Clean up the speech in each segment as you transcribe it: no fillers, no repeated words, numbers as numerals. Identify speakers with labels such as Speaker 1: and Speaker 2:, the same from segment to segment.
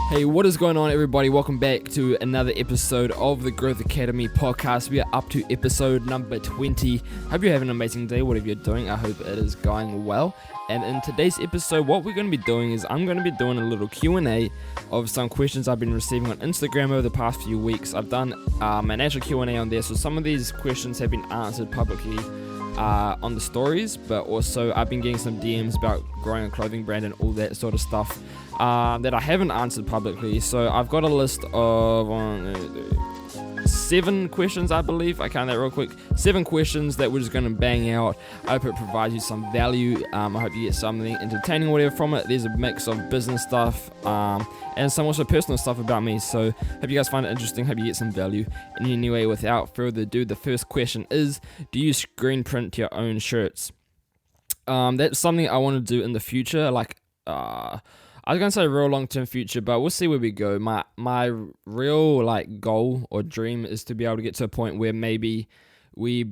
Speaker 1: Hey, what is going on, everybody? Welcome back to another episode of the Growth Academy podcast. We are up to episode number 20. Hope you're having an amazing day, whatever you're doing. I hope it is going well. And in today's episode, what we're going to be doing is I'm going to be doing a little Q&A of some questions I've been receiving on Instagram over the past few weeks. I've done an actual Q&A on there, so some of these questions have been answered publicly on the stories, but also I've been getting some DMs about growing a clothing brand and all that sort of stuff that I haven't answered publicly. So I've got a list of 7 questions, I believe. I count that real quick. 7 questions that we're just going to bang out. I hope it provides you some value. I hope you get something entertaining or whatever from it. There's a mix of business stuff and some also personal stuff about me. So hope you guys find it interesting. Hope you get some value. And anyway, without further ado, the first question is, do you screen print your own shirts? That's something I want to do in the future. I was going to say real long-term future, but we'll see where we go. My real goal or dream is to be able to get to a point where maybe we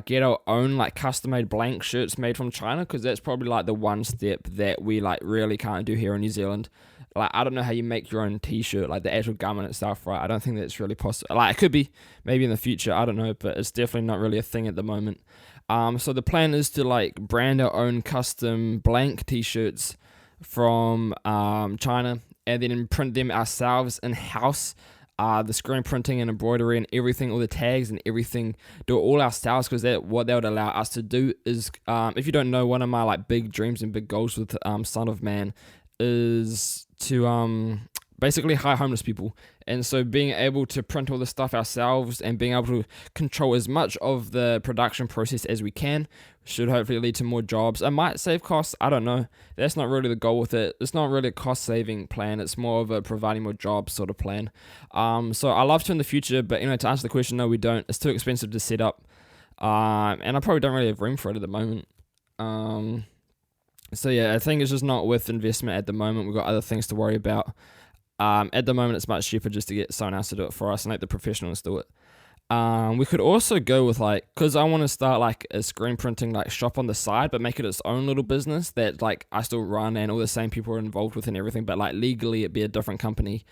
Speaker 1: get our own custom-made blank shirts made from China, because that's probably the one step that we really can't do here in New Zealand. I don't know how you make your own t-shirt, the actual garment itself, right? I don't think that's really possible. It could be maybe in the future, I don't know, but it's definitely not really a thing at the moment. So the plan is to brand our own custom blank t-shirts from China, and then print them ourselves in-house. The screen printing and embroidery and everything, all the tags and everything, do it all ourselves, because what that would allow us to do is, if you don't know, one of my big dreams and big goals with Son of Man is to basically hire homeless people. And so being able to print all the stuff ourselves and being able to control as much of the production process as we can should hopefully lead to more jobs. It might save costs, I don't know. That's not really the goal with it. It's not really a cost-saving plan. It's more of a providing more jobs sort of plan. So I love to in the future, but to answer the question, no, we don't. It's too expensive to set up. And I probably don't really have room for it at the moment. So yeah, I think it's just not worth investment at the moment. We've got other things to worry about. At the moment, it's much cheaper just to get someone else to do it for us and let the professionals do it. We could also go with because I want to start a screen printing shop on the side, but make it its own little business that I still run and all the same people are involved with and everything, but legally it'd be a different company.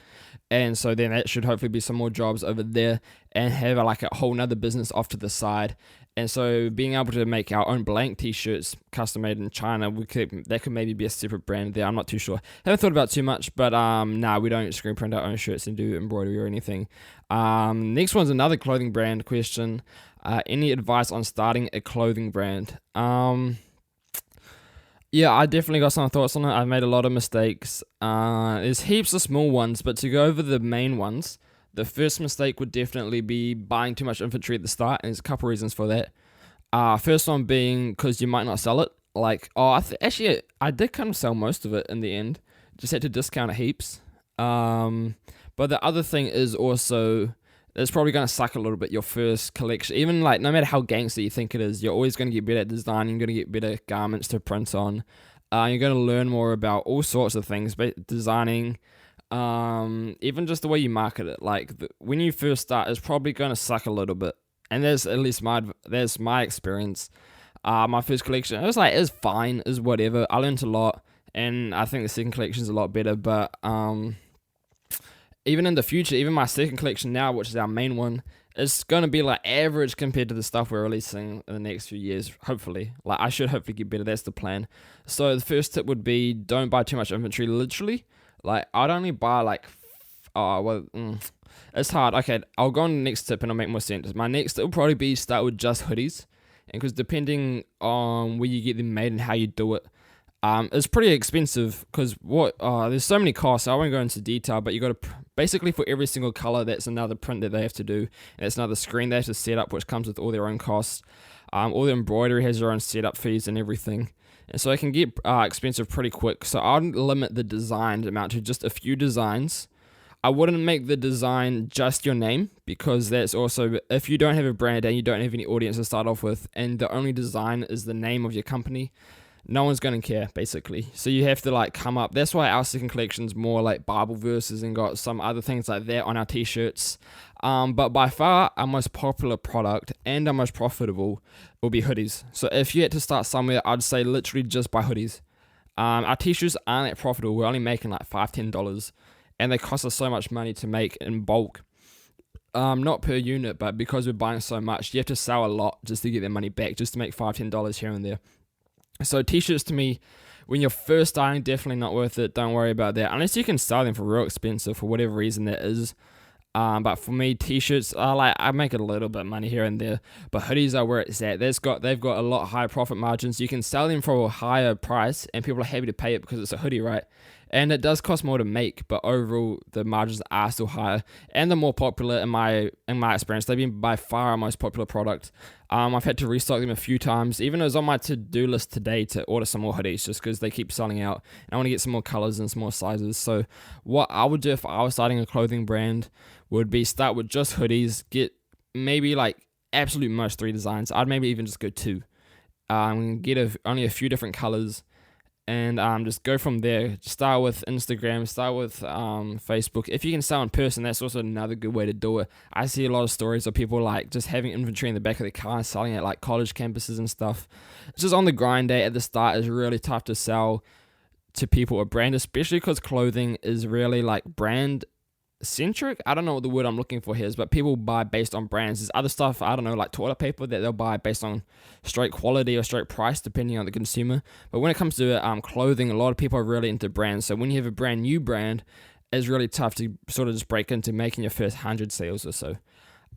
Speaker 1: And so then that should hopefully be some more jobs over there and have a whole nother business off to the side. And so being able to make our own blank t-shirts custom made in China, that could maybe be a separate brand there. I'm not too sure. Haven't thought about too much, but we don't screen print our own shirts and do embroidery or anything. Next one's another clothing brand question. Any advice on starting a clothing brand? Yeah, I definitely got some thoughts on it. I've made a lot of mistakes. There's heaps of small ones, but to go over the main ones, the first mistake would definitely be buying too much inventory at the start, and there's a couple reasons for that. First one being because you might not sell it. Actually, I did kind of sell most of it in the end. Just had to discount it heaps. But the other thing is also, it's probably going to suck a little bit, your first collection. Even no matter how gangster you think it is, you're always going to get better at designing. You're going to get better garments to print on. You're going to learn more about all sorts of things, designing, even just the way you market it. When you first start, it's probably going to suck a little bit, and that's at least that's my experience. My first collection, it was fine, it was whatever. I learned a lot, and I think the second collection is a lot better. But even in the future, even my second collection now, which is our main one, it's going to be average compared to the stuff we're releasing in the next few years, hopefully. I should hopefully get better. That's the plan. So the first tip would be, don't buy too much inventory, literally. I'd only buy it's hard. Okay, I'll go on to the next tip and it'll make more sense. My next tip will probably be start with just hoodies. And because depending on where you get them made and how you do it, it's pretty expensive because there's so many costs. I won't go into detail, but you got to basically for every single color, that's another print that they have to do. And that's another screen they have to set up, which comes with all their own costs. All the embroidery has their own setup fees and everything. And so it can get expensive pretty quick. So I'd limit the design amount to just a few designs. I wouldn't make the design just your name, because that's also, if you don't have a brand and you don't have any audience to start off with, and the only design is the name of your company, no one's going to care, basically. So you have to come up. That's why our second collection's more Bible verses and got some other things like that on our t-shirts. But by far, our most popular product and our most profitable will be hoodies. So if you had to start somewhere, I'd say literally just buy hoodies. Our t-shirts aren't that profitable. We're only making $5-10. and they cost us so much money to make in bulk. Not per unit, but because we're buying so much, you have to sell a lot just to get their money back, just to make $5-10 here and there. So t-shirts to me, when you're first starting, definitely not worth it. Don't worry about that, unless you can sell them for real expensive for whatever reason that is. But for me, t-shirts I make a little bit of money here and there, but hoodies are where it's at. They've got a lot higher profit margins. You can sell them for a higher price, and people are happy to pay it because it's a hoodie, right? And it does cost more to make, but overall the margins are still higher, and they're more popular in my experience. They've been by far our most popular product. I've had to restock them a few times. Even it was on my to-do list today to order some more hoodies, just because they keep selling out, and I want to get some more colors and some more sizes. So what I would do if I was starting a clothing brand would be start with just hoodies, get maybe like absolute most 3 designs. I'd maybe even just go 2. Get only a few different colors, and just go from there. Start with Instagram, start with Facebook. If you can sell in person, that's also another good way to do it. I see a lot of stories of people like just having inventory in the back of their car and selling at like college campuses and stuff. It's just on the grind day at the start is really tough to sell to people a brand, especially because clothing is really like brand centric. I don't know what the word I'm looking for here is, but people buy based on brands. There's other stuff, I don't know, like toilet paper, that they'll buy based on straight quality or straight price depending on the consumer. But when it comes to clothing, a lot of people are really into brands. So when you have a brand new brand, it's really tough to sort of just break into making your first 100 sales or so.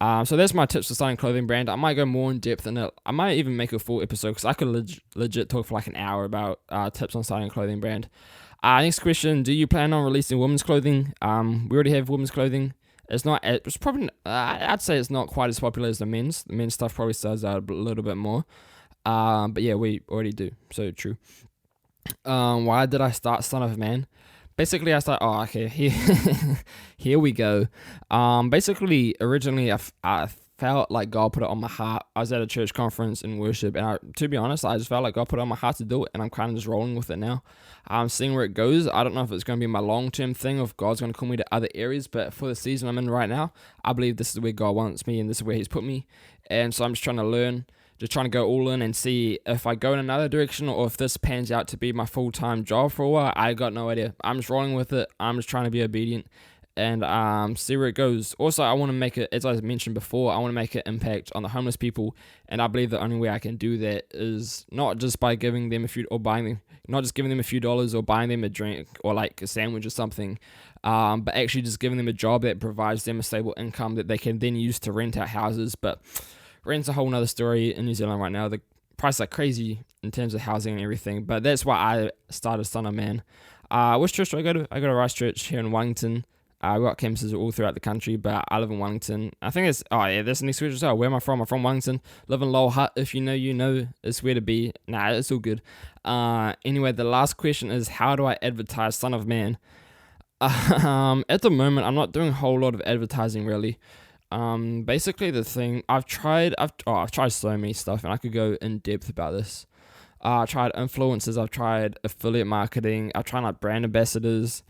Speaker 1: So that's my tips for starting a clothing brand. I might go more in depth in it. I might even make a full episode, because I could legit talk for like an hour about tips on starting a clothing brand. Next question, do you plan on releasing women's clothing? We already have women's clothing. It's probably, I'd say it's not quite as popular as the men's. The men's stuff probably sells out a little bit more. But yeah, we already do. So true. Why did I start Son of Man? Basically, here we go. Basically, originally, I felt like God put it on my heart. I was at a church conference in worship, and to be honest, I just felt like God put it on my heart to do it, and I'm kind of just rolling with it now. I'm seeing where it goes. I don't know if it's going to be my long-term thing, or if God's going to call me to other areas, but for the season I'm in right now, I believe this is where God wants me, and this is where He's put me, and so I'm just trying to learn, just trying to go all in and see if I go in another direction, or if this pans out to be my full-time job for a while. I got no idea. I'm just rolling with it. I'm just trying to be obedient and see where it goes. Also, I want to make it, as I mentioned before, I want to make an impact on the homeless people, and I believe the only way I can do that is not just by giving them not just giving them a few dollars or buying them a drink or like a sandwich or something, but actually just giving them a job that provides them a stable income that they can then use to rent out houses. But rent's a whole nother story in New Zealand right now. The prices are crazy in terms of housing and everything, but that's why I started Son of Man. Which church do I go to? I go to Rice Church here in Wellington. We've got campuses all throughout the country, but I live in Wellington. I think that's the next question as well. Where am I from? I'm from Wellington. Live in Lowell Hut. If you know, you know. It's where to be. Nah, it's all good. Anyway, the last question is, how do I advertise Son of Man? At the moment, I'm not doing a whole lot of advertising, really. Basically, the thing, I've tried so many stuff, and I could go in depth about this. I've tried influencers. I've tried affiliate marketing. I've tried like brand ambassadors.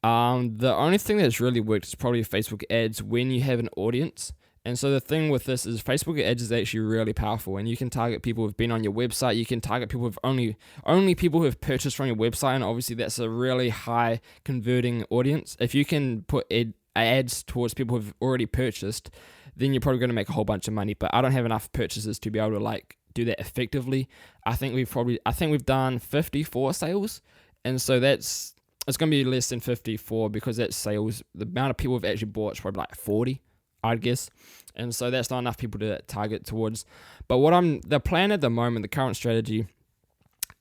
Speaker 1: The only thing that's really worked is probably Facebook ads when you have an audience. And so the thing with this is Facebook ads is actually really powerful, and you can target people who've been on your website. You can target people who've only people who have purchased from your website, and obviously that's a really high converting audience. If you can put ads towards people who've already purchased, then you're probably going to make a whole bunch of money. But I don't have enough purchases to be able to like do that effectively. I think we've done 54 sales, and so it's going to be less than 54 because that's sales. The amount of people who've actually bought is probably like 40, I'd guess. And so that's not enough people to target towards. But the plan at the moment, the current strategy,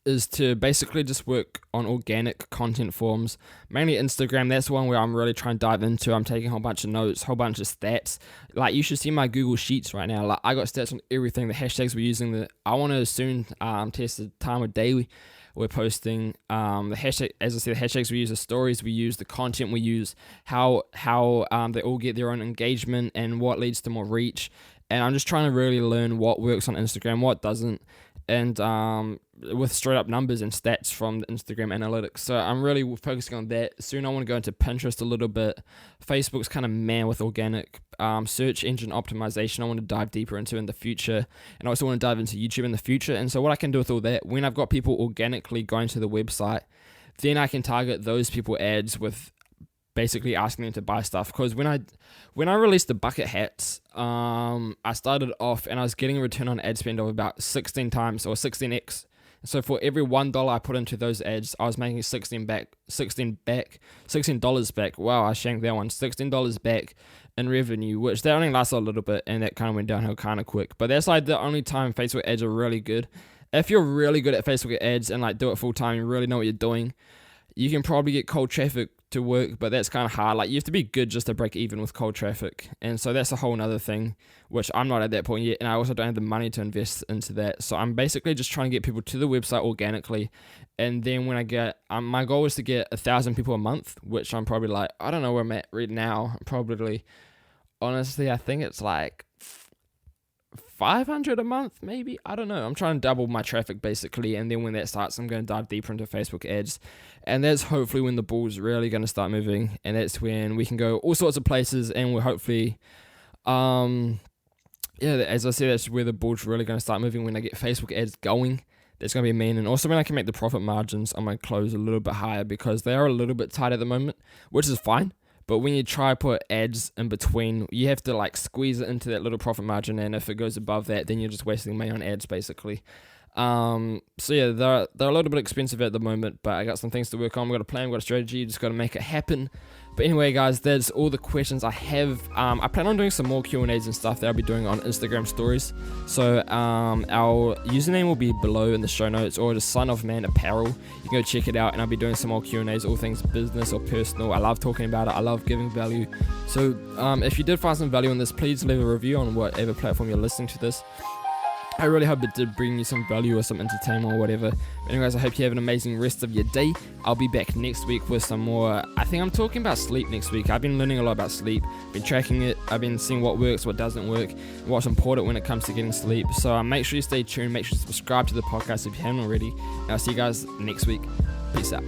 Speaker 1: is to basically just work on organic content forms, mainly Instagram. That's one where I'm really trying to dive into. I'm taking a whole bunch of notes, whole bunch of stats. Like, you should see my Google Sheets right now. Like, I got stats on everything, the hashtags we're using. I want to soon test the time of day we're posting, the hashtag, as I said, the hashtags we use, the stories we use, the content we use, how they all get their own engagement and what leads to more reach. And I'm just trying to really learn what works on Instagram, what doesn't, and with straight up numbers and stats from the Instagram analytics. So I'm really focusing on that. Soon I want to go into Pinterest a little bit. Facebook's kind of man with organic. Search engine optimization I want to dive deeper into in the future. And I also want to dive into YouTube in the future. And so what I can do with all that, when I've got people organically going to the website, then I can target those people ads with basically asking them to buy stuff. Because when I released the bucket hats, I started off and I was getting a return on ad spend of about 16 times or 16x. So for every $1 I put into those ads, I was making $16 back. Wow, I shanked that one. $16 back in revenue, which that only lasted a little bit, and that kind of went downhill kind of quick. But that's like the only time Facebook ads are really good. If you're really good at Facebook ads and like do it full time, you really know what you're doing, you can probably get cold traffic to work, but that's kind of hard. Like, you have to be good just to break even with cold traffic, and so that's a whole nother thing, which I'm not at that point yet, and I also don't have the money to invest into that. So I'm basically just trying to get people to the website organically, and then when I get my goal is to get 1,000 people a month, which I'm probably like, I don't know where I'm at right now. Probably, honestly, I think it's like 500 a month, maybe. I don't know. I'm trying to double my traffic basically, and then when that starts, I'm going to dive deeper into Facebook ads, and that's hopefully when the ball's really going to start moving, and that's when we can go all sorts of places, and we'll hopefully, as I said, that's where the ball's really going to start moving, when I get Facebook ads going. That's going to be mean, and also when I can make the profit margins on my clothes a little bit higher, because they are a little bit tight at the moment, which is fine. But when you try to put ads in between, you have to like squeeze it into that little profit margin, and if it goes above that, then you're just wasting money on ads basically. So yeah, they're a little bit expensive at the moment, but I got some things to work on. We've got a plan, we've got a strategy, just got to make it happen. But anyway, guys, that's all the questions I have. I plan on doing some more Q&As and stuff that I'll be doing on Instagram stories. So our username will be below in the show notes, or just Son of Man Apparel. You can go check it out, and I'll be doing some more Q&As, all things business or personal. I love talking about it. I love giving value. So if you did find some value in this, please leave a review on whatever platform you're listening to this. I really hope it did bring you some value or some entertainment or whatever. But anyways, I hope you have an amazing rest of your day. I'll be back next week with some more. I think I'm talking about sleep next week. I've been learning a lot about sleep, been tracking it. I've been seeing what works, what doesn't work, what's important when it comes to getting sleep. So make sure you stay tuned. Make sure you subscribe to the podcast if you haven't already. And I'll see you guys next week. Peace out.